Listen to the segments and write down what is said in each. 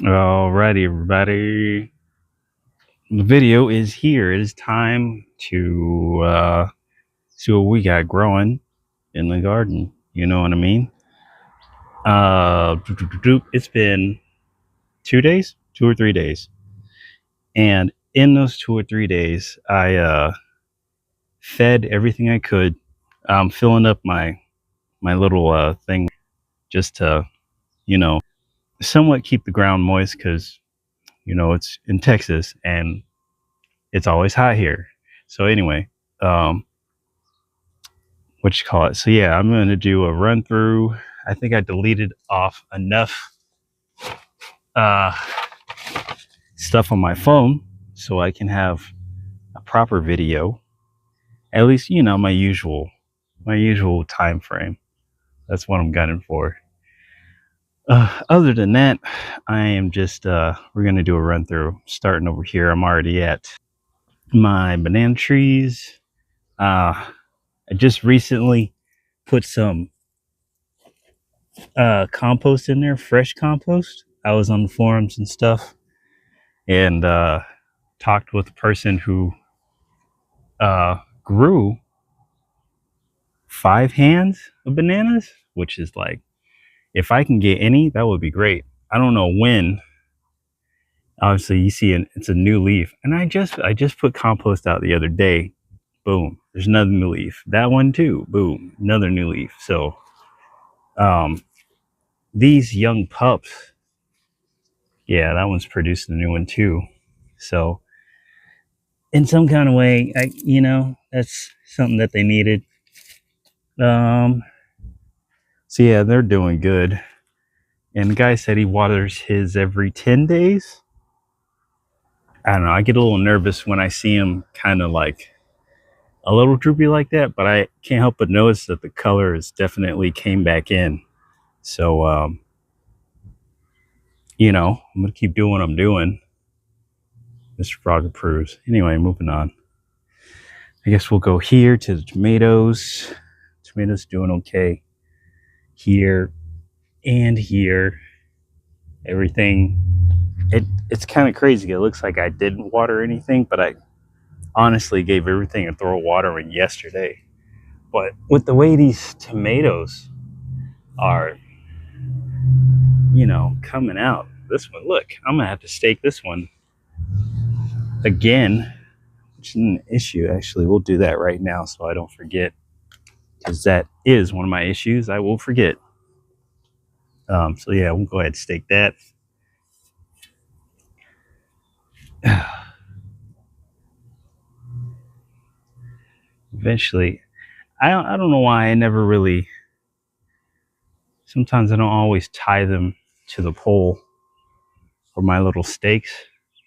Alrighty, everybody. The video is here. It is time to see what we got growing in the garden. You know what I mean? It's been 2 days, 2 or 3 days, and in those 2 or 3 days, I fed everything I could, filling up my little thing just to you know somewhat keep the ground moist because it's in Texas and it's always hot here. So anyway, um, what you call it? So yeah, I'm going to do a run through. I think I deleted off enough uh, stuff on my phone so I can have a proper video. At least my usual time frame. That's what I'm gunning for. Other than that, I am just we're gonna do a run through. Starting over here, I'm already at my banana trees. I just recently put some compost in there, fresh compost. I was on the forums and stuff, and talked with a person who grew 5 hands of bananas, which is like, if I can get any, that would be great. I don't know when. Obviously, you see, it's a new leaf, and I just put compost out the other day. Boom, there's another new leaf. That one too. Boom, another new leaf. So, um, these young pups, yeah, that one's producing a new one too. So, in some kind of way, that's something that they needed. Um, so yeah, they're doing good. And the guy said he waters his every 10 days. I don't know. I get a little nervous when I see him kind of like a little droopy like that, but I can't help but notice that the color has definitely came back in. So, I'm going to keep doing what I'm doing. Mr. Frog approves. Anyway, moving on. I guess we'll go here to the tomatoes. Tomatoes doing okay here and here. Everything. It's kind of crazy. It looks like I didn't water anything, but I honestly gave everything a thorough watering yesterday. But with the way these tomatoes are, coming out, this one, look, I'm gonna have to stake this one again, which is an issue. Actually, we'll do that right now so I don't forget, because that is one of my issues. I will forget. So yeah, we'll go ahead and stake that. Eventually, I don't know why I never really. Sometimes I don't always tie them to the pole for my little stakes,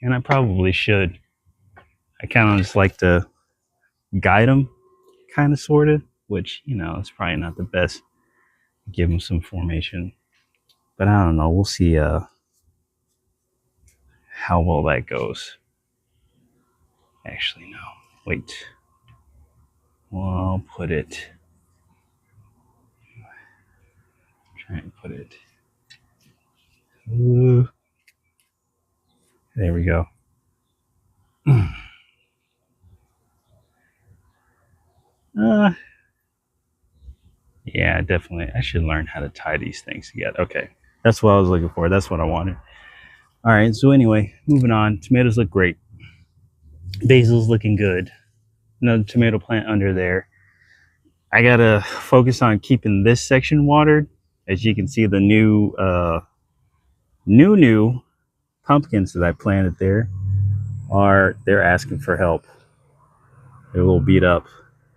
and I probably should. I kind of just like to guide them, kind of, sort of, which, is probably not the best. Give them some formation, but I don't know. We'll see how well that goes. Actually, no. Wait. Well, I'll put it. Try and put it. Ooh. There we go. Yeah, definitely. I should learn how to tie these things together. Okay, that's what I was looking for. That's what I wanted. All right. So anyway, moving on. Tomatoes look great. Basil's looking good. Another tomato plant under there. I gotta focus on keeping this section watered. As you can see, the new pumpkins that I planted there they're asking for help. They're a little beat up,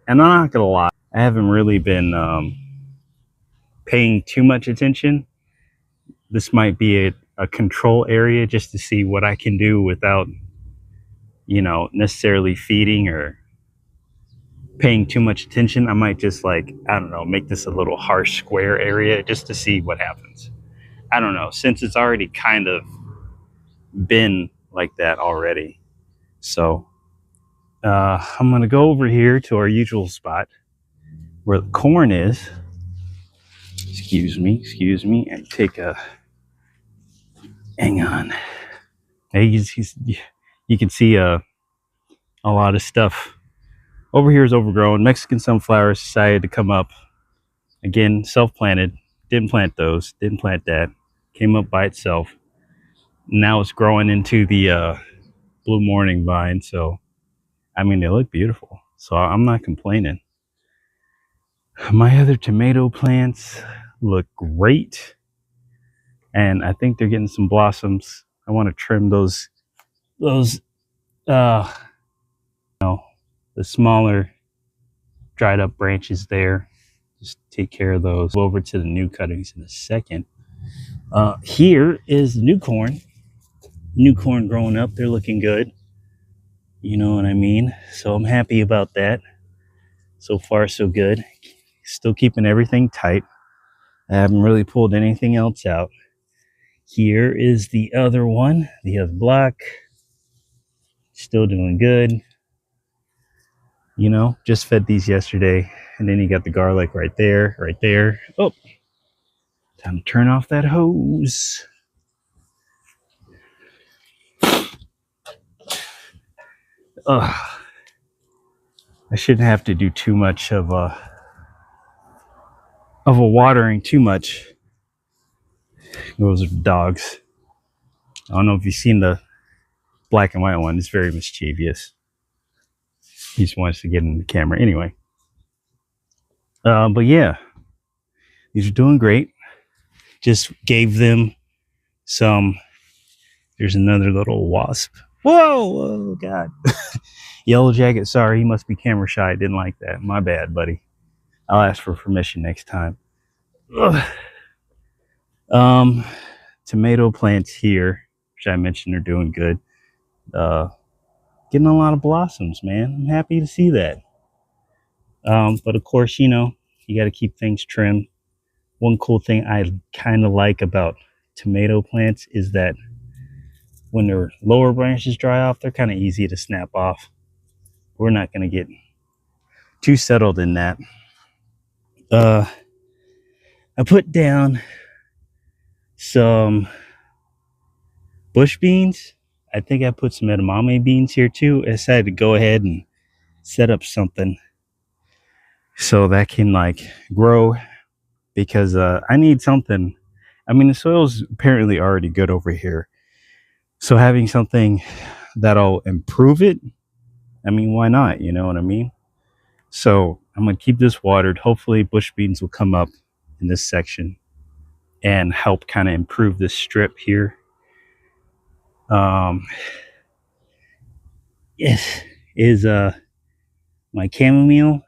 and I'm not gonna lie, I haven't really been paying too much attention. This might be a control area just to see what I can do without, necessarily feeding or paying too much attention. I might just, like, I don't know, make this a little harsh square area just to see what happens. I don't know, since it's already kind of been like that already. So I'm gonna go over here to our usual spot where the corn is. Excuse me, and take a Hang on. Hey, you can see a lot of stuff. Over here is overgrown. Mexican sunflowers decided to come up. Again, self-planted. Didn't plant those. Didn't plant that. Came up by itself. Now it's growing into the blue morning vine. So, I mean, they look beautiful. So I'm not complaining. My other tomato plants look great. And I think they're getting some blossoms. I want to trim those, the smaller dried up branches there. Just take care of those. Go over to the new cuttings in a second. Here is new corn. New corn growing up. They're looking good. You know what I mean? So I'm happy about that. So far, so good. Still keeping everything tight. I haven't really pulled anything else out. Here is the other one, the other block. Still doing good. You know, just fed these yesterday. And then you got the garlic right there, right there. Oh, time to turn off that hose. Ugh. I shouldn't have to do too much of a watering too much. Those are dogs. I don't know if you've seen the black and white one. It's very mischievous. He just wants to get in the camera anyway. But yeah, these are doing great. Just gave them some. There's another little wasp. Whoa! Oh God. Yellow jacket. Sorry, he must be camera shy. Didn't like that. My bad, buddy. I'll ask for permission next time. Ugh. Tomato plants here, which I mentioned are doing good. Getting a lot of blossoms, man. I'm happy to see that. But of course, you know, you got to keep things trimmed. One cool thing I kind of like about tomato plants is that when their lower branches dry off, they're kind of easy to snap off. We're not going to get too settled in that. I put down some bush beans. I think I put some edamame beans here too. I decided to go ahead and set up something so that can like grow, because I need something. I mean, the soil's apparently already good over here, so having something that'll improve it, I mean, why not? You know what I mean? So I'm gonna keep this watered. Hopefully bush beans will come up in this section and help kind of improve this strip here. Yes, is my chamomile.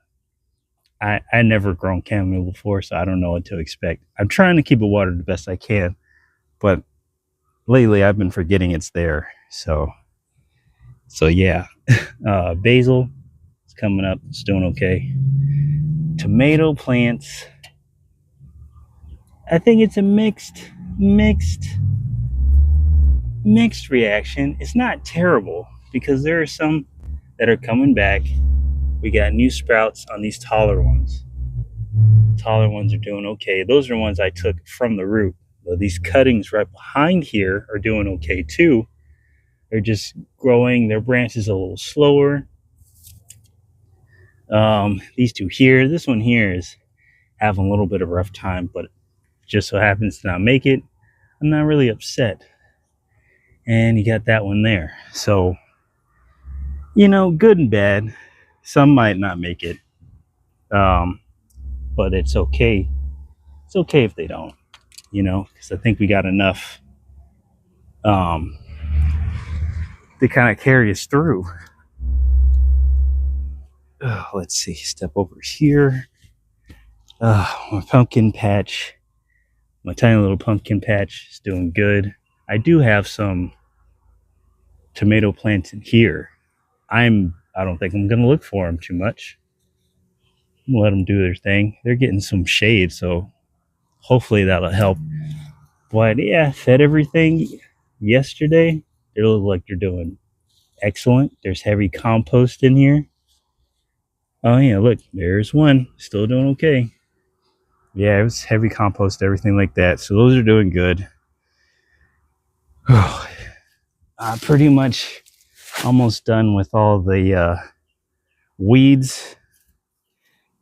I never grown chamomile before, so I don't know what to expect. I'm trying to keep it watered the best I can, but lately I've been forgetting it's there. So yeah. Basil is coming up. It's doing okay. Tomato plants. I think it's a mixed reaction. It's not terrible because there are some that are coming back. We got new sprouts on these taller ones. Taller ones are doing okay. Those are the ones I took from the root. But these cuttings right behind here are doing okay too. They're just growing. Their branches a little slower. These two here. This one here is having a little bit of a rough time, but just so happens to not make it. I'm not really upset. And you got that one there. So, you know, good and bad. Some might not make it. But it's okay. It's okay if they don't, you know, because I think we got enough to kind of carry us through. Let's see, step over here. My pumpkin patch, my tiny little pumpkin patch is doing good. I do have some tomato plants in here. I don't think I'm gonna look for them too much. I'm gonna let them do their thing. They're getting some shade, so hopefully that'll help. But yeah, fed everything yesterday. They look like they're doing excellent. There's heavy compost in here. Oh yeah, look, there's one still doing okay. Yeah, it was heavy compost, everything like that. So those are doing good. I'm pretty much almost done with all the weeds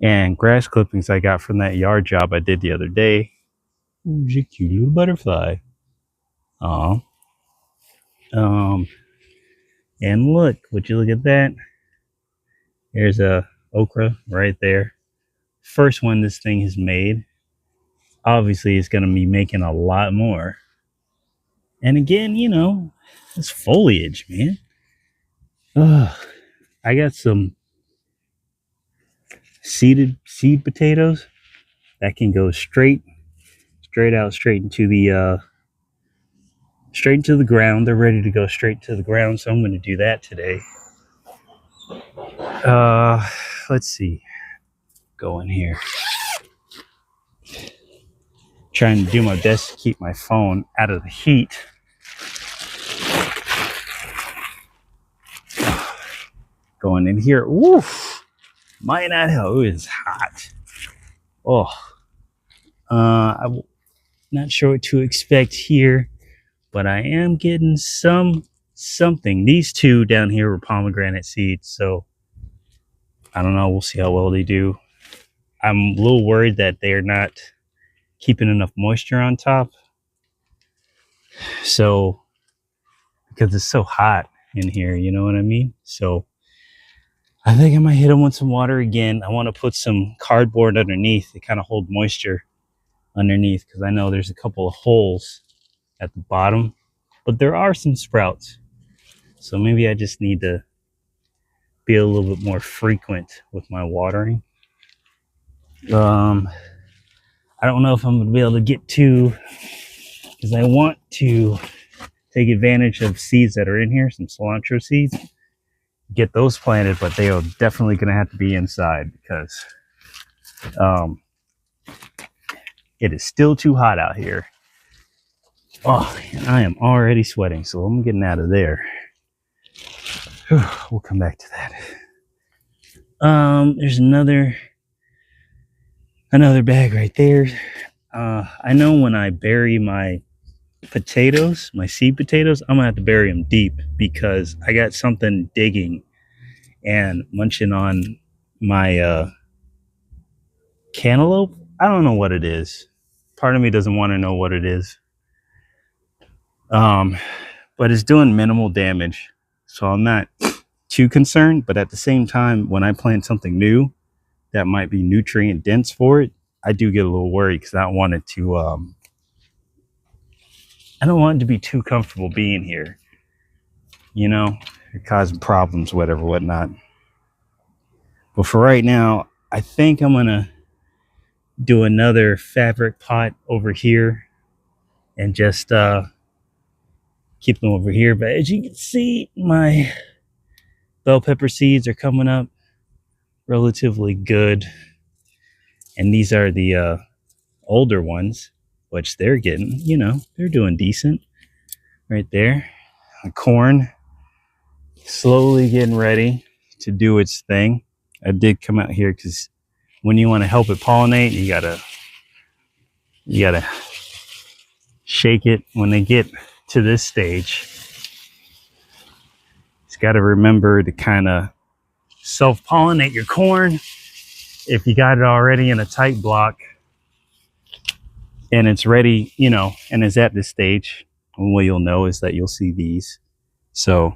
and grass clippings I got from that yard job I did the other day. Ooh, she's a cute little butterfly. Aw. And look, would you look at that? There's a okra right there. First one this thing has made. Obviously, it's going to be making a lot more. And again, it's foliage, man. Ugh. I got some seed potatoes that can go straight out, straight into the ground. They're ready to go straight to the ground, so I'm going to do that today. Let's see. Go in here. Trying to do my best to keep my phone out of the heat. Going in here. Oof. Might not help. It is hot. Oh. I'm not sure what to expect here, but I am getting something. These two down here were pomegranate seeds, so I don't know. We'll see how well they do. I'm a little worried that they're not keeping enough moisture on top. So, because it's so hot in here, you know what I mean? So, I think I might hit them with some water again. I want to put some cardboard underneath to kind of hold moisture underneath, because I know there's a couple of holes at the bottom, but there are some sprouts. So maybe I just need to be a little bit more frequent with my watering. I don't know if I'm gonna be able to get to, because I want to take advantage of seeds that are in here, some cilantro seeds, get those planted, but they are definitely gonna have to be inside because it is still too hot out here. Oh, I am already sweating, so I'm getting out of there. We'll come back to that. There's another bag right there. I know when I bury my potatoes, my seed potatoes, I'm gonna have to bury them deep because I got something digging and munching on my cantaloupe. I don't know what it is. Part of me doesn't want to know what it is. But it's doing minimal damage, so I'm not too concerned. But at the same time, when I plant something new that might be nutrient dense for it, I do get a little worried because I don't want it to be too comfortable being here. Causing problems, whatever, whatnot. But for right now, I think I'm gonna do another fabric pot over here and just keep them over here. But as you can see, my bell pepper seeds are coming up relatively good, and these are the older ones, which they're getting, they're doing decent right there. The corn slowly getting ready to do its thing. I did come out here because when you want to help it pollinate, you gotta shake it when they get to this stage. It's got to remember to kind of self-pollinate your corn. If you got it already in a tight block and it's ready, and is at this stage, and what you'll know is that you'll see these. So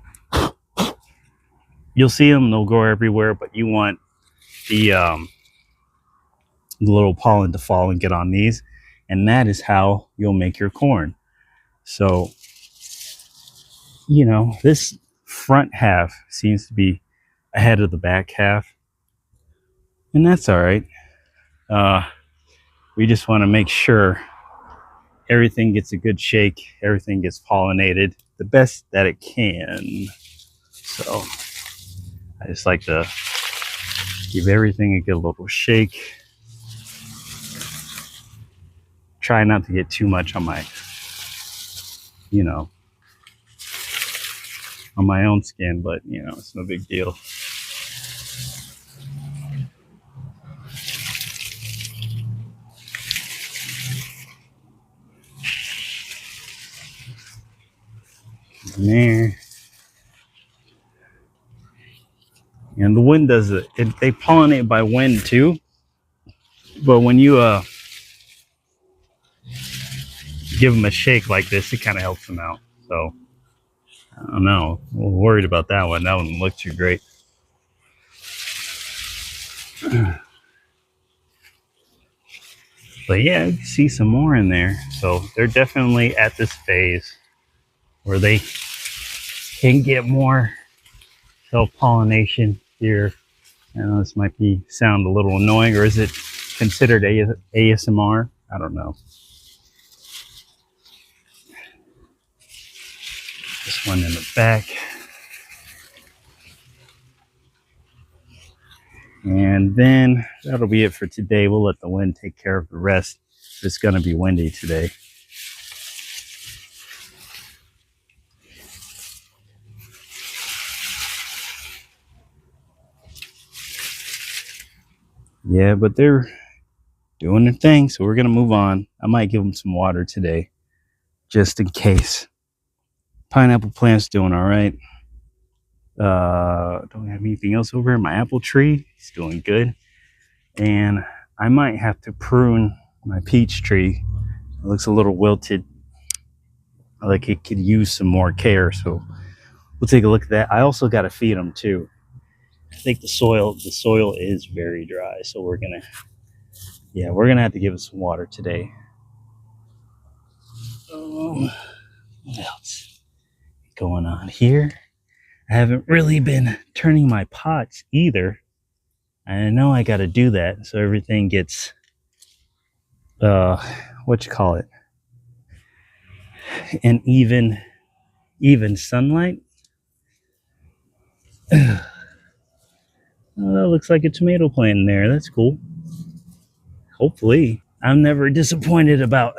you'll see them, they'll go everywhere, but you want the little pollen to fall and get on these, and that is how you'll make your corn. So, this front half seems to be ahead of the back half, and that's all right. We just want to make sure everything gets a good shake, everything gets pollinated the best that it can. So I just like to give everything a good little shake. Try not to get too much on my, on my own skin, but it's no big deal. in there. And the wind does it. They pollinate by wind too. But when you give them a shake like this, it kind of helps them out. So I don't know. I'm a little worried about that one. That one looked too great. But yeah, you see some more in there. So they're definitely at this phase where they can get more self-pollination here. I know this might sound a little annoying, or is it considered ASMR? I don't know. This one in the back. And then that'll be it for today. We'll let the wind take care of the rest. It's going to be windy today. Yeah, but they're doing their thing, so we're going to move on. I might give them some water today, just in case. Pineapple plant's doing all right. Don't have anything else over here. My apple tree is doing good. And I might have to prune my peach tree. It looks a little wilted. Like it could use some more care, so we'll take a look at that. I also got to feed them too. I think the soil is very dry, so we're gonna have to give it some water today. What else going on here? I haven't really been turning my pots either. I know I got to do that so everything gets what you call it, an even sunlight. Oh, that looks like a tomato plant in there. That's cool. Hopefully. I'm never disappointed about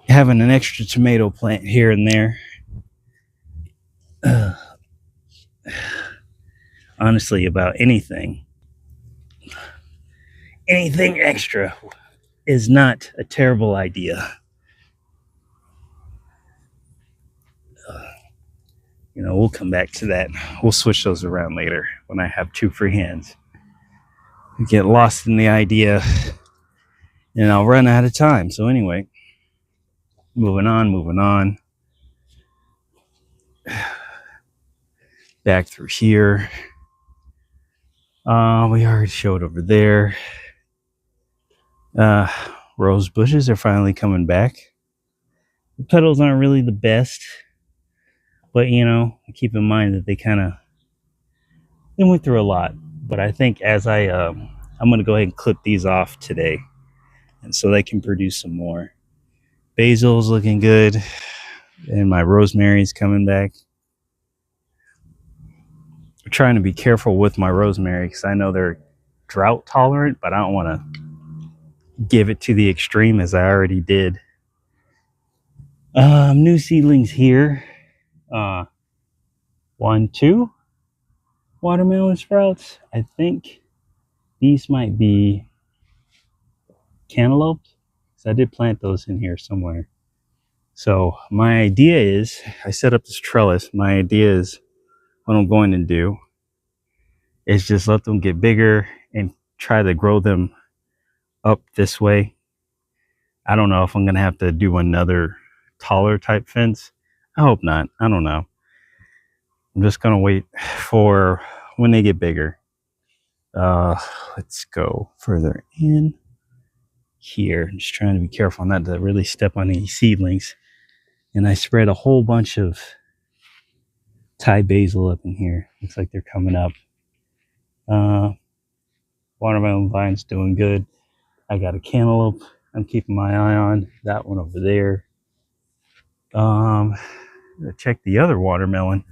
having an extra tomato plant here and there. Honestly, about anything extra is not a terrible idea. We'll come back to that. We'll switch those around later when I have 2 free hands. I get lost in the idea and I'll run out of time. So anyway, moving on. Back through here. We already showed over there. Rose bushes are finally coming back. The petals aren't really the best, but keep in mind that they went through a lot. But I think as I'm going to go ahead and clip these off today, and so they can produce some more. Basil's looking good, and my rosemary's coming back. I'm trying to be careful with my rosemary because I know they're drought tolerant, but I don't want to give it to the extreme as I already did. New seedlings here. 1, 2 watermelon sprouts. I think these might be cantaloupes. So I did plant those in here somewhere. So my idea is, I set up this trellis. My idea is, what I'm going to do is just let them get bigger and try to grow them up this way. I don't know if I'm going to have to do another taller type fence. I hope not. I don't know. I'm just going to wait for when they get bigger. Let's go further in here. I'm just trying to be careful not to really step on any seedlings. And I spread a whole bunch of Thai basil up in here. Looks like they're coming up. Watermelon vine's doing good. I got a cantaloupe I'm keeping my eye on. That one over there. Check the other watermelon.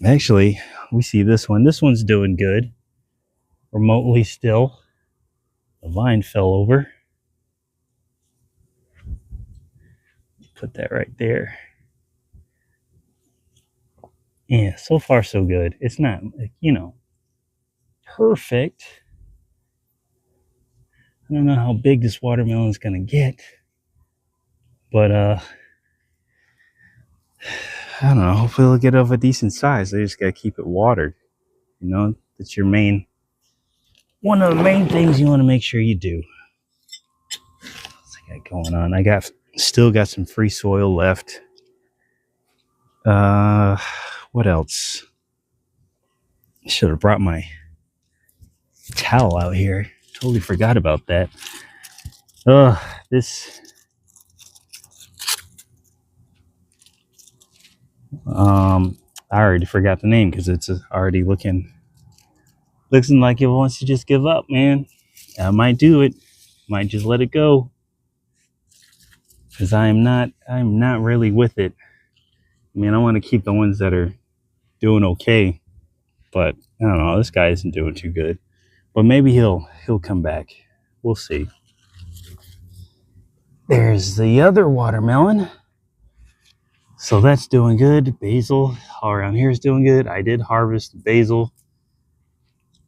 Actually, we see this one. This one's doing good. Remotely still. The vine fell over. Put that right there. Yeah, so far so good. It's not, perfect. I don't know how big this watermelon is going to get. But I don't know, hopefully it'll get of a decent size. They just gotta keep it watered. You know, that's your main, one of the main things you want to make sure you do. What's I got going on? I still got some free soil left. What else? I should have brought my towel out here. Totally forgot about that. This I already forgot the name because it's already looking like it wants to just give up, man. I might do it. Might just let it go. Because I'm not really with it. I mean, I want to keep the ones that are doing okay. But I don't know, this guy isn't doing too good. But maybe he'll come back. We'll see. There's the other watermelon. So that's doing good. Basil all around here is doing good. I did harvest basil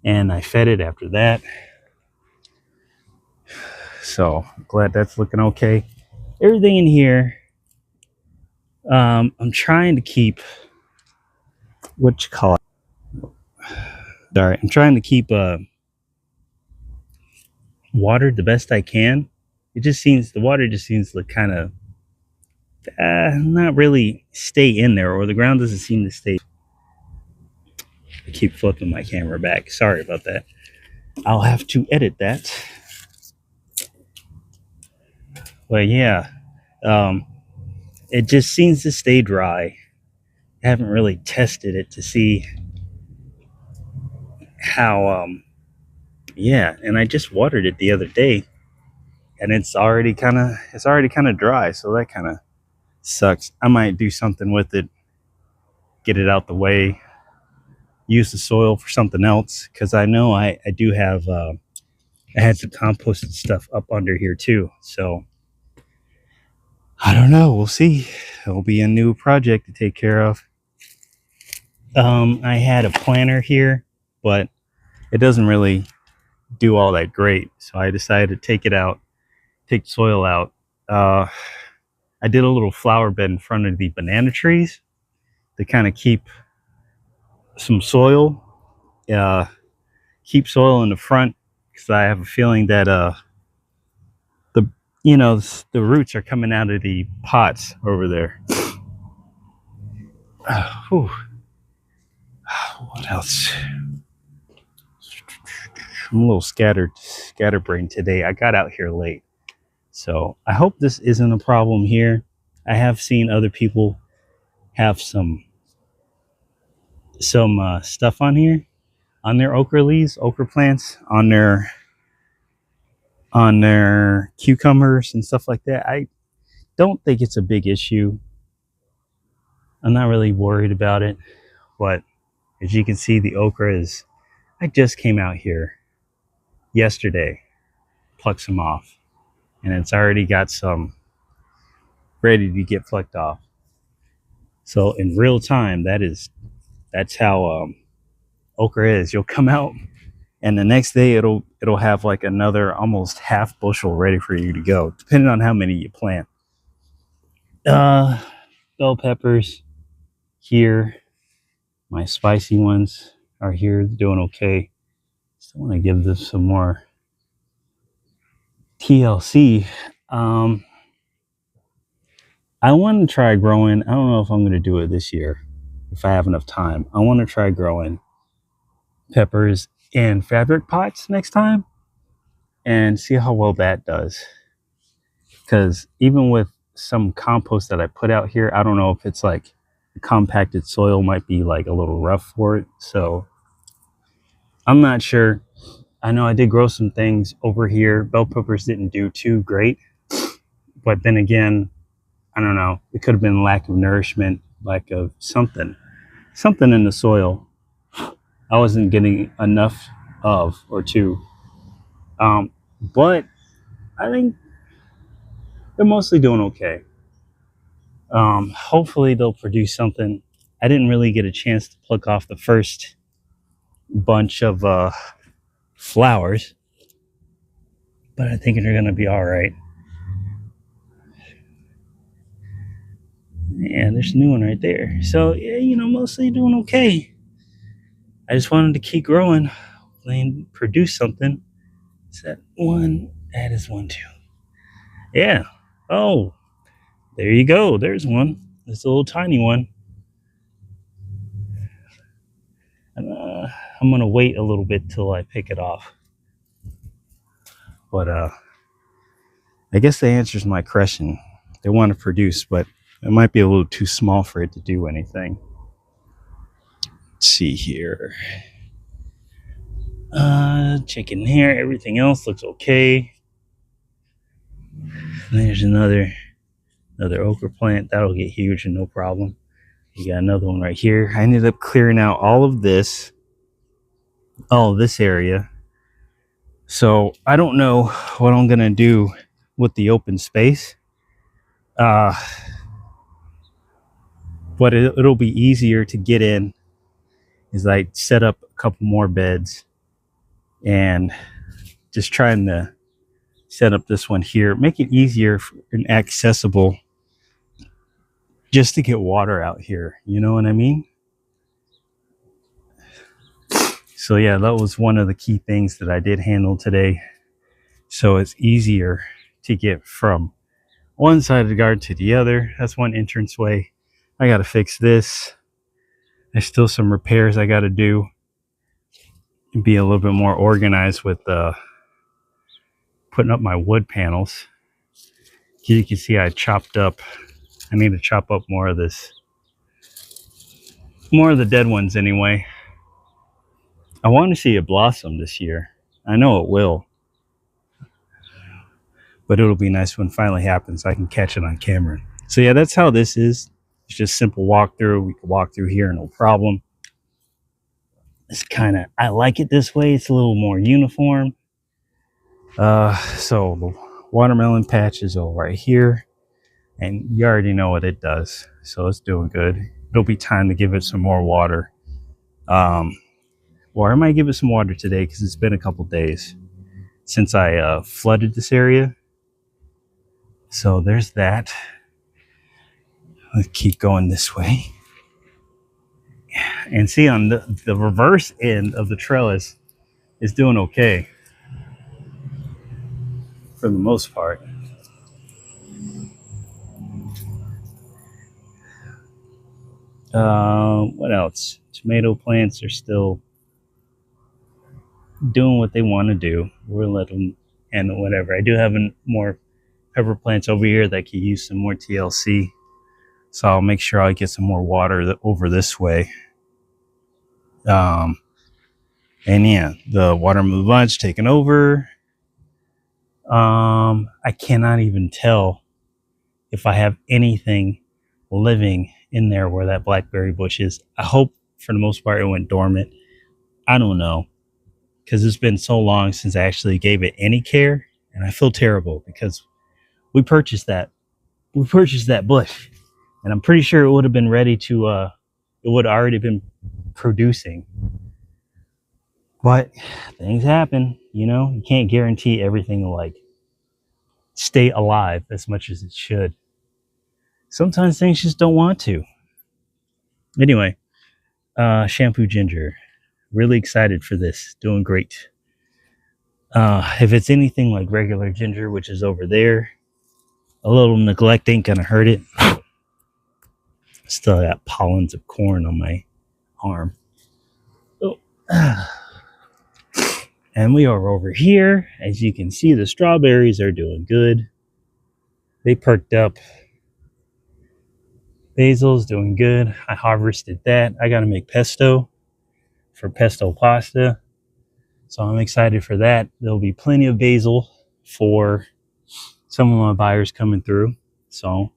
and I fed it after that. So I'm glad that's looking okay. Everything in here, I'm trying to keep, what you call it? Sorry, I'm trying to keep watered the best I can. The water just seems to kind of not really stay in there, or the ground doesn't seem to stay. I keep flipping my camera back. Sorry about that. I'll have to edit that. But yeah, it just seems to stay dry. I haven't really tested it to see how, yeah, and I just watered it the other day and it's already kind of dry. So that kind of sucks. I might do something with it, get it out the way, use the soil for something else. Cause I know I do have, I had some composted stuff up under here too. So I don't know. We'll see. It'll be a new project to take care of. I had a planter here, but it doesn't really do all that great. So I decided to take it out, take the soil out. I did a little flower bed in front of the banana trees to kind of keep some soil, keep soil in the front, because I have a feeling that the roots are coming out of the pots over there. Whew. What else? I'm a little scatterbrained today. I got out here late, so I hope this isn't a problem here. I have seen other people have some stuff on here, on their okra plants, on their cucumbers and stuff like that. I don't think it's a big issue. I'm not really worried about it, but as you can see, the okra is, I just came out here yesterday, plucked some off, and it's already got some ready to get plucked off. So in real time, that's how okra is. You'll come out and the next day it'll have like another almost half bushel ready for you to go, depending on how many you plant. Bell peppers here, my spicy ones are here, doing okay. Still want to give this some more TLC. I want to try growing, I don't know if I'm going to do it this year, if I have enough time. I want to try growing peppers in fabric pots next time and see how well that does. Because even with some compost that I put out here, I don't know if it's like the compacted soil might be like a little rough for it. So I'm not sure. I know I did grow some things over here. Bell peppers didn't do too great. But then again, I don't know. It could have been lack of nourishment, lack of something in the soil I wasn't getting enough of or two. But I think they're mostly doing okay. Hopefully they'll produce something. I didn't really get a chance to pluck off the first bunch of flowers, but I think they're gonna be all right. Yeah, there's a new one right there. So yeah, mostly doing okay. I just wanted to keep growing and produce something. Is that one? That is one too. Yeah. Oh, there you go. There's one. This little tiny one. And, I'm gonna wait a little bit till I pick it off. But I guess that answers my question. They want to produce, but it might be a little too small for it to do anything. Let's see here. Check in here. Everything else looks okay. And there's another okra plant. That'll get huge and no problem. You got another one right here. I ended up clearing out all of this area. So I don't know what I'm gonna do with the open space. But it'll be easier to get in is like set up a couple more beds and just trying to set up this one here, make it easier and accessible just to get water out here. You know what I mean? So yeah, that was one of the key things that I did handle today. So it's easier to get from one side of the garden to the other. That's one entranceway. I got to fix this. There's still some repairs I got to do and be a little bit more organized with putting up my wood panels. You can see I need to chop up more of the dead ones anyway. I want to see it blossom this year. I know it will. But it'll be nice when it finally happens. I can catch it on camera. So yeah, that's how this is. It's just simple walkthrough. We can walk through here, no problem. I like it this way. It's a little more uniform. So the watermelon patch is all right here. And you already know what it does. So it's doing good. It'll be time to give it some more water. Or I might give it some water today because it's been a couple days since I flooded this area. So there's that. Let's keep going this way. And see, on the reverse end of the trellis is doing okay for the most part. What else? Tomato plants are still doing what they want to do. We'll let them handle whatever. I do have more pepper plants over here that could use some more TLC. So I'll make sure I get some more water over this way. And yeah, the watermelon bunch taken over. I cannot even tell if I have anything living in there where that blackberry bush is. I hope for the most part it went dormant. I don't know, because it's been so long since I actually gave it any care, and I feel terrible because we purchased that bush, and I'm pretty sure it would have been ready to it would have already been producing. But things happen, you can't guarantee everything will like stay alive as much as it should. Sometimes things just don't want to. Anyway, shampoo ginger. Really excited for this. Doing great. If it's anything like regular ginger, which is over there, a little neglect ain't gonna hurt it. Still got pollens of corn on my arm. Oh. And we are over here. As you can see, the strawberries are doing good. They perked up. Basil's doing good. I harvested that. I got to make pesto for pesto pasta. So I'm excited for that. There'll be plenty of basil for some of my buyers coming through. So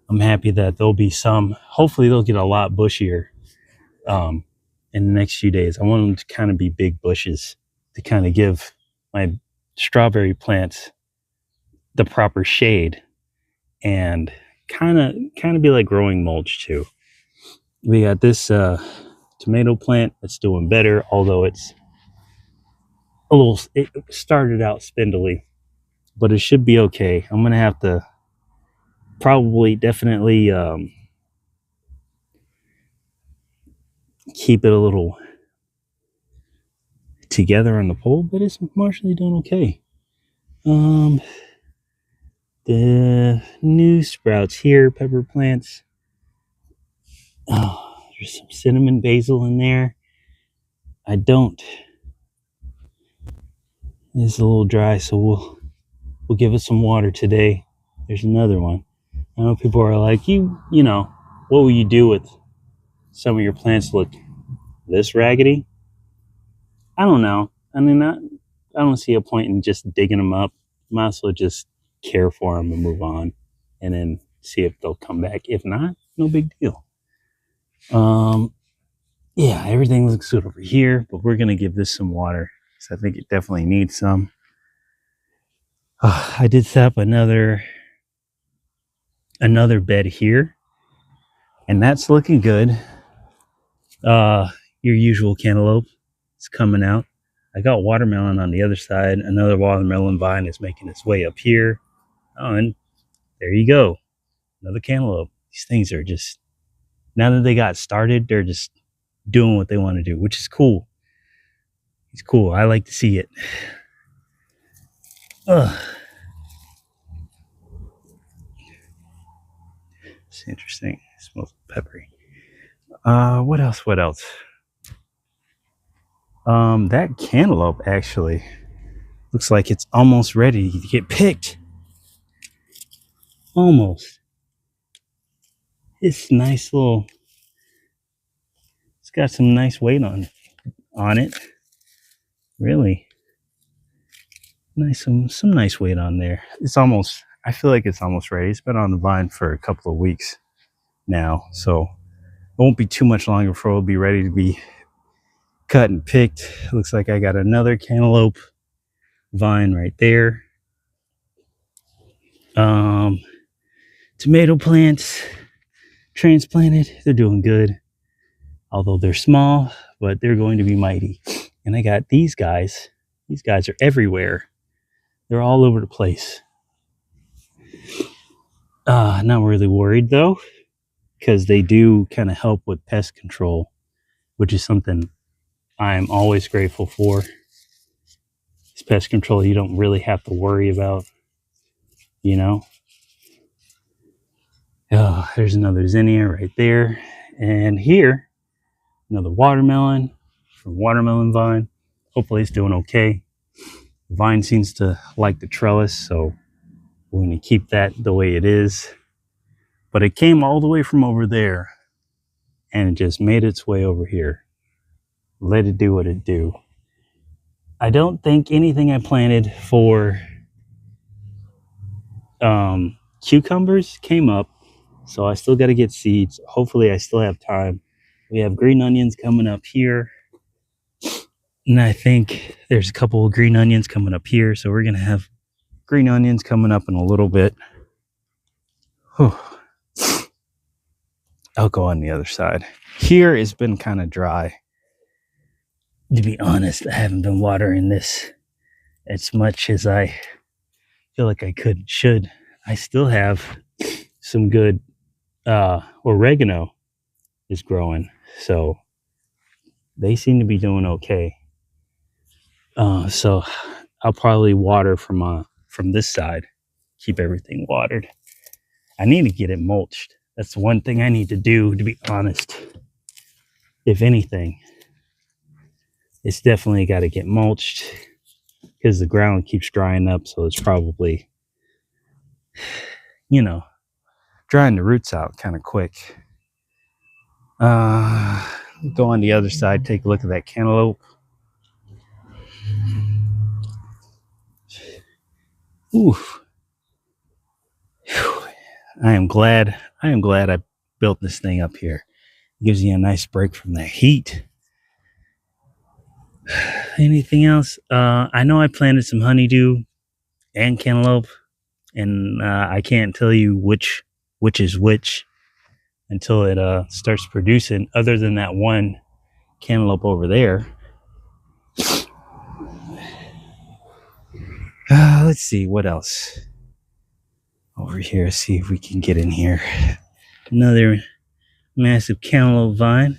I'm happy that there'll be some. Hopefully they'll get a lot bushier in the next few days. I want them to kind of be big bushes to kind of give my strawberry plants the proper shade and kind of be like growing mulch too. We got this tomato plant that's doing better, although it started out spindly, but it should be okay. I'm gonna have to Probably definitely keep it a little together on the pole, but it's marginally doing okay. The new sprouts here, pepper plants. Oh, there's some cinnamon basil in there. I don't. It's a little dry, so we'll give it some water today. There's another one. I know people are like, you know, what will you do with some of your plants look this raggedy? I don't know. I mean, I don't see a point in just digging them up. Might as well just care for them and move on, and then see if they'll come back. If not, no big deal. Yeah, everything looks good over here, but we're gonna give this some water because I think it definitely needs some. I did set up another bed here, and that's looking good. Your usual cantaloupe is coming out. I got watermelon on the other side. Another watermelon vine is making its way up here. Oh, and there you go. Another cantaloupe. These things are just, now that they got started, they're just doing what they want to do, which is cool. It's cool. I like to see it. It's interesting. It smells peppery. What else? That cantaloupe actually looks like it's almost ready to get picked. Almost. It's nice little. It's got some nice weight on it. Really nice, some nice weight on there. It's almost. I feel like it's almost ready. It's been on the vine for a couple of weeks now, so it won't be too much longer before it'll be ready to be cut and picked. Looks like I got another cantaloupe vine right there. Tomato plants transplanted. They're doing good, although they're small, but they're going to be mighty. And I got these guys. These guys are everywhere. They're all over the place. Not really worried though, because they do kind of help with pest control, which is something I'm always grateful for. It's pest control you don't really have to worry about, you know. Oh, there's another zinnia right there. And here, another watermelon from Watermelon Vine. Hopefully it's doing okay. The vine seems to like the trellis, so we're going to keep that the way it is. But it came all the way from over there and it just made its way over here. Let it do what it do. I don't think anything I planted for cucumbers came up, so I still got to get seeds. Hopefully I still have time. We have green onions coming up here, and I think there's a couple of green onions coming up here, so we're gonna have green onions coming up in a little bit. Whew. I'll go on the other side. Here it's been kind of dry. To be honest, I haven't been watering this as much as I feel like I should. I still have some good oregano is growing, so they seem to be doing okay. So I'll probably water from this side, keep everything watered. I need to get it mulched. That's one thing I need to do, to be honest. If anything, it's definitely got to get mulched because the ground keeps drying up, so it's probably, you know, drying the roots out kind of quick. Go on the other side, take a look at that cantaloupe. Oof. I am glad I built this thing up here. It gives you a nice break from the heat. Anything else? I know I planted some honeydew and cantaloupe, and I can't tell you which is which until it starts producing, other than that one cantaloupe over there. Let's see, what else? over here, see if we can get in here. Another massive cantaloupe vine.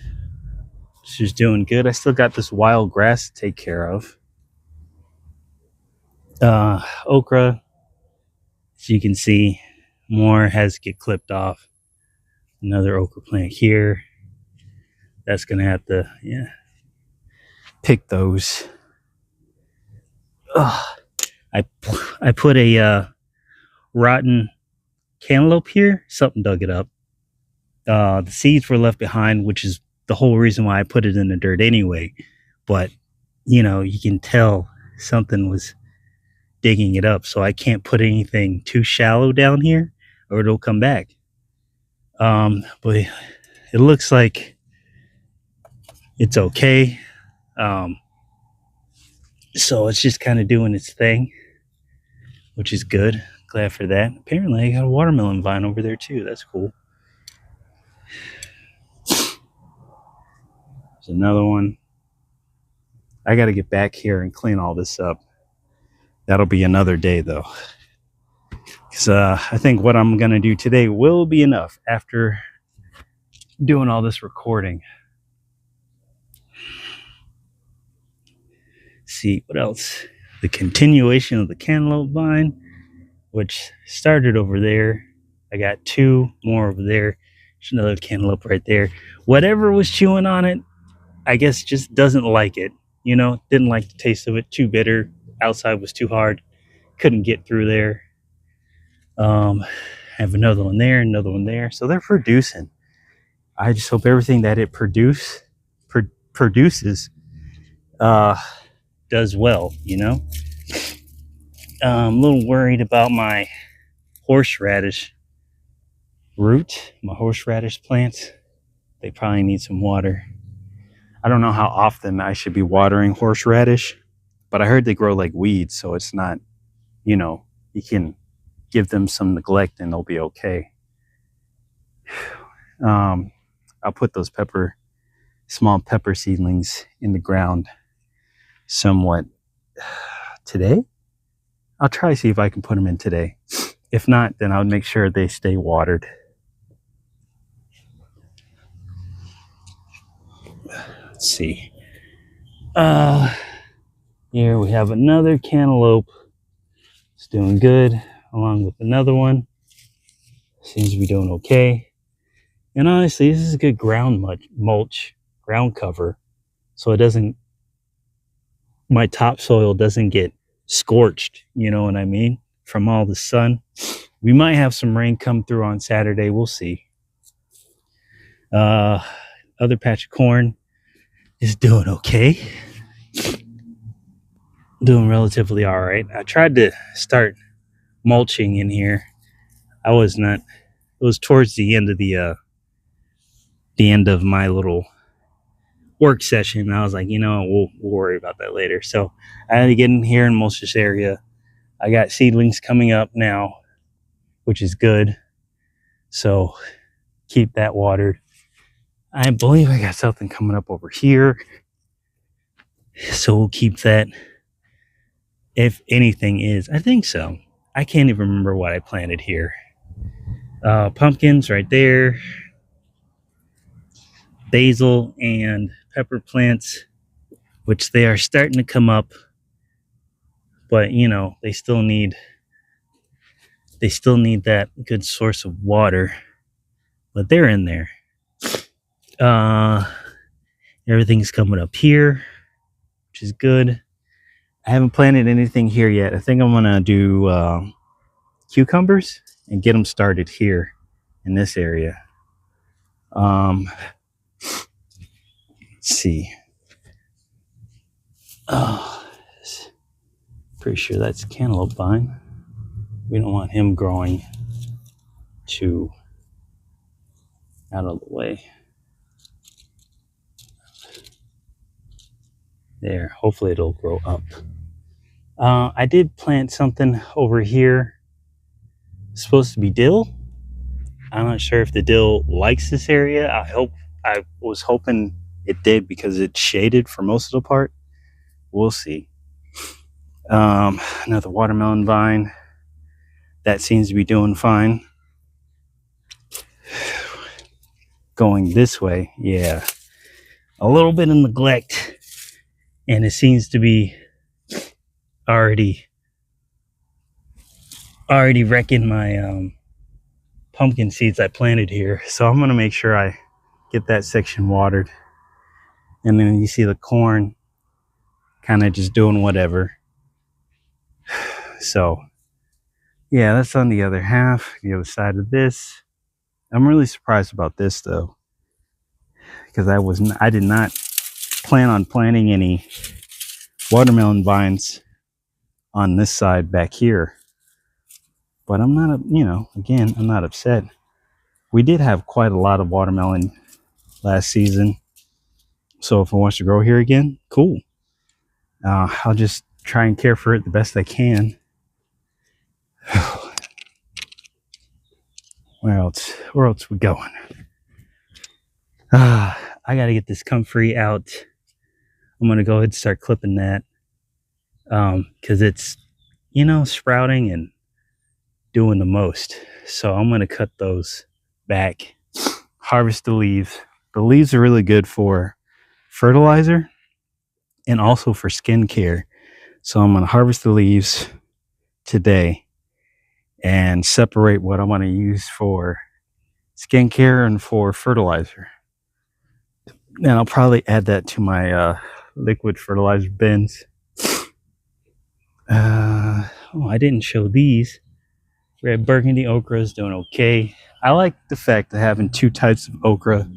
She's doing good. I still got this wild grass to take care of. Okra, as you can see, more has to get clipped off. Another okra plant here. That's gonna have to, pick those. I put a rotten cantaloupe here. Something dug it up. The seeds were left behind, which is the whole reason why I put it in the dirt anyway. But you can tell something was digging it up, so I can't put anything too shallow down here or it'll come back. But it looks like it's okay. So it's just kind of doing its thing, which is good. Glad for that. Apparently I got a watermelon vine over there too. That's cool. There's another one. I got to get back here and clean all this up. That'll be another day though, because I think what I'm gonna do today will be enough after doing all this recording. See what else. The continuation of the cantaloupe vine, which started over there. I got two more over there. There's another cantaloupe right there. Whatever was chewing on it, I guess just doesn't like it. Didn't like the taste of it. Too bitter. Outside was too hard. Couldn't get through there. I have another one there, another one there. So they're producing. I just hope everything that it produces does well. I'm a little worried about my horseradish root, my horseradish plants. They probably need some water. I don't know how often I should be watering horseradish, but I heard they grow like weeds, so it's not, you can give them some neglect and they'll be okay. I'll put those small pepper seedlings in the ground somewhat today. I'll try to see if I can put them in today. If not, then I'll make sure they stay watered. Let's see. Here we have another cantaloupe. It's doing good, along with another one. Seems to be doing okay. And honestly, this is a good ground cover, so my topsoil doesn't get scorched, you know what I mean, from all the sun. We might have some rain come through on Saturday. We'll see. Other patch of corn is doing okay. Doing relatively all right. I tried to start mulching in here. It was towards the end of my little work session. I was like, we'll worry about that later. So I had to get in here and mulch this area. I got seedlings coming up now, which is good. So keep that watered. I believe I got something coming up over here. So we'll keep that. If anything is, I think so. I can't even remember what I planted here. Pumpkins right there. Basil and pepper plants, which they are starting to come up, but they still need that good source of water, but they're in there. Everything's coming up here, which is good. I haven't planted anything here yet. I think I'm gonna do cucumbers and get them started here in this area. Let's see. Pretty sure that's cantaloupe vine. We don't want him growing too out of the way. There, hopefully it'll grow up. I did plant something over here. It's supposed to be dill. I'm not sure if the dill likes this area. I was hoping it did because it's shaded for most of the part. We'll see. Another watermelon vine. That seems to be doing fine. Going this way, yeah, a little bit of neglect, and it seems to be already wrecking my pumpkin seeds I planted here. So I'm gonna make sure I get that section watered, and then you see the corn kind of just doing whatever. So yeah, that's on the other half, the other side of this. I'm really surprised about this though, because I did not plan on planting any watermelon vines on this side back here. But I'm not, again, I'm not upset. We did have quite a lot of watermelon last season. So if it wants to grow here again, cool. I'll just try and care for it the best I can. Where else we going? I gotta get this comfrey out. I'm gonna go ahead and start clipping that. Because it's, sprouting and doing the most. So I'm gonna cut those back, harvest the leaves. The leaves are really good for fertilizer and also for skincare. So I'm gonna harvest the leaves today and separate what I'm gonna use for skincare and for fertilizer. And I'll probably add that to my liquid fertilizer bins. I didn't show these. Red burgundy okra is doing okay. I like the fact of having two types of okra,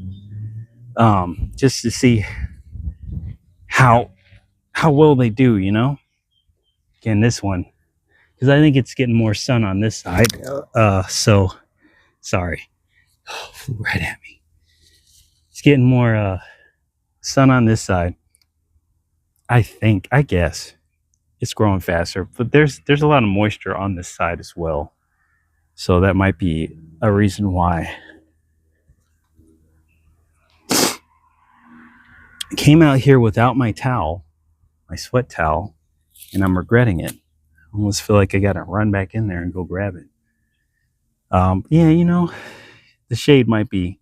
just to see how well they do. Again, this one, because I think it's getting more sun on this side. So sorry, flew right at me. It's getting more sun on this side. I guess it's growing faster, but there's a lot of moisture on this side as well. So that might be a reason why. I came out here without my towel, my sweat towel, and I'm regretting it. I almost feel like I gotta run back in there and go grab it. Yeah, the shade might be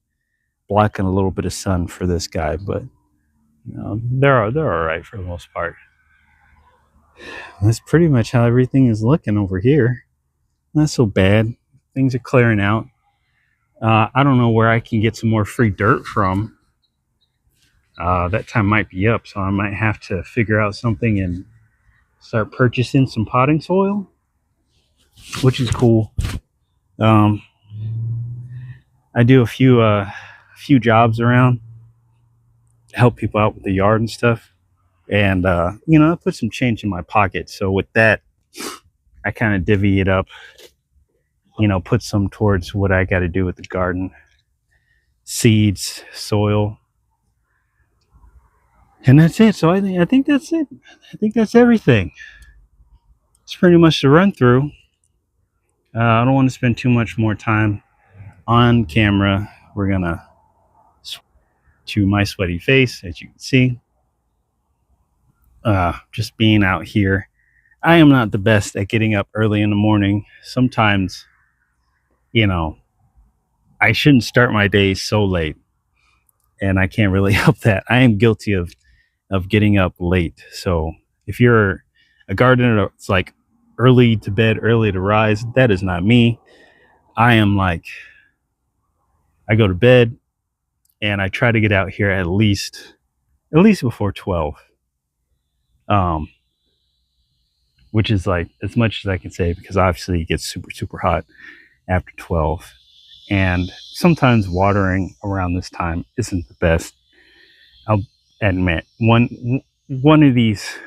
blocking a little bit of sun for this guy, but they're all right for the most part. That's pretty much how everything is looking over here. Not so bad. Things are clearing out. I don't know where I can get some more free dirt from. That time might be up, so I might have to figure out something and start purchasing some potting soil, which is cool. I do a few jobs around, help people out with the yard and stuff, and I put some change in my pocket. So with that, I kind of divvy it up. Put some towards what I got to do with the garden, seeds, soil, and that's it. So I think that's it. I think that's everything. It's pretty much the run through. I don't want to spend too much more time on camera. We're gonna switch to my sweaty face, as you can see. Just being out here. I am not the best at getting up early in the morning. Sometimes, I shouldn't start my day so late, and I can't really help that. I am guilty of getting up late. So if you're a gardener, it's like early to bed, early to rise. That is not me. I am like, I go to bed and I try to get out here at least before 12. Which is like as much as I can say, because obviously it gets super, super hot after 12. And sometimes watering around this time isn't the best. I'll admit, one of these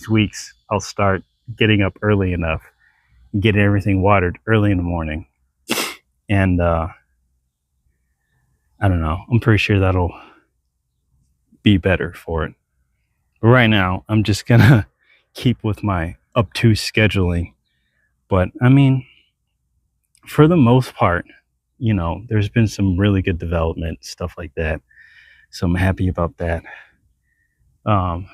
weeks I'll start getting up early enough and getting everything watered early in the morning. And I don't know. I'm pretty sure that'll be better for it. But right now, I'm just gonna keep with my obtuse scheduling. But I mean, for the most part, there's been some really good development, stuff like that. So I'm happy about that. I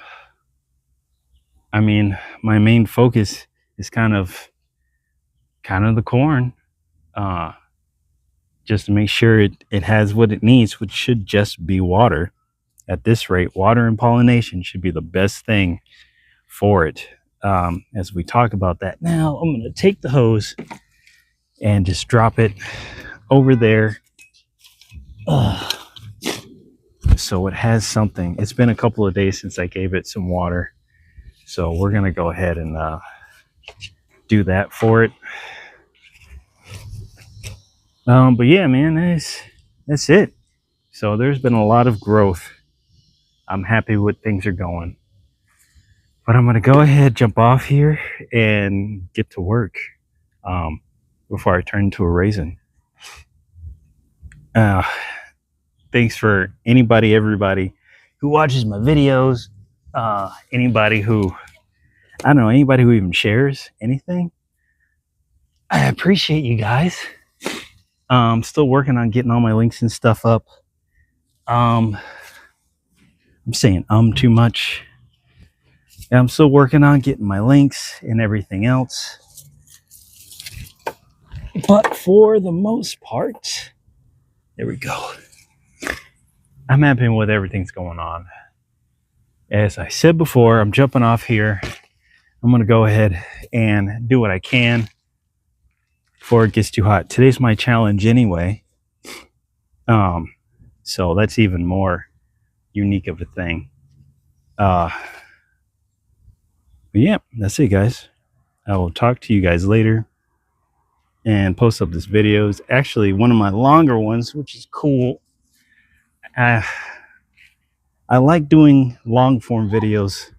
mean, my main focus is kind of kind of the corn, uh, just to make sure it has what it needs, which should just be water. At this rate, water and pollination should be the best thing for it. As we talk about that now, I'm going to take the hose and just drop it over there. So it has something. It's been a couple of days since I gave it some water. So we're going to go ahead and do that for it. But yeah, man, that's it. So there's been a lot of growth. I'm happy with things are going. But I'm going to go ahead, jump off here, and get to work before I turn into a raisin. Thanks for everybody who watches my videos. Anybody who, I don't know, anybody who even shares anything. I appreciate you guys. I'm still working on getting all my links and stuff up. I'm saying too much. I'm still working on getting my links and everything else. But for the most part, there we go. I'm happy with everything's going on. As I said before, I'm jumping off here. I'm going to go ahead and do what I can before it gets too hot. Today's my challenge anyway. So that's even more unique of a thing. But yeah, that's it, guys. I will talk to you guys later and post up this videos. Actually, one of my longer ones, which is cool. I like doing long form videos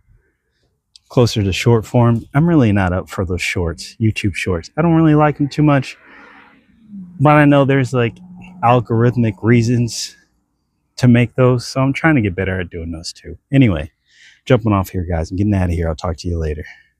closer to short form. I'm really not up for those shorts, YouTube shorts. I don't really like them too much, but I know there's like algorithmic reasons to make those, so I'm trying to get better at doing those too. Anyway, jumping off here, guys. I'm getting out of here. I'll talk to you later.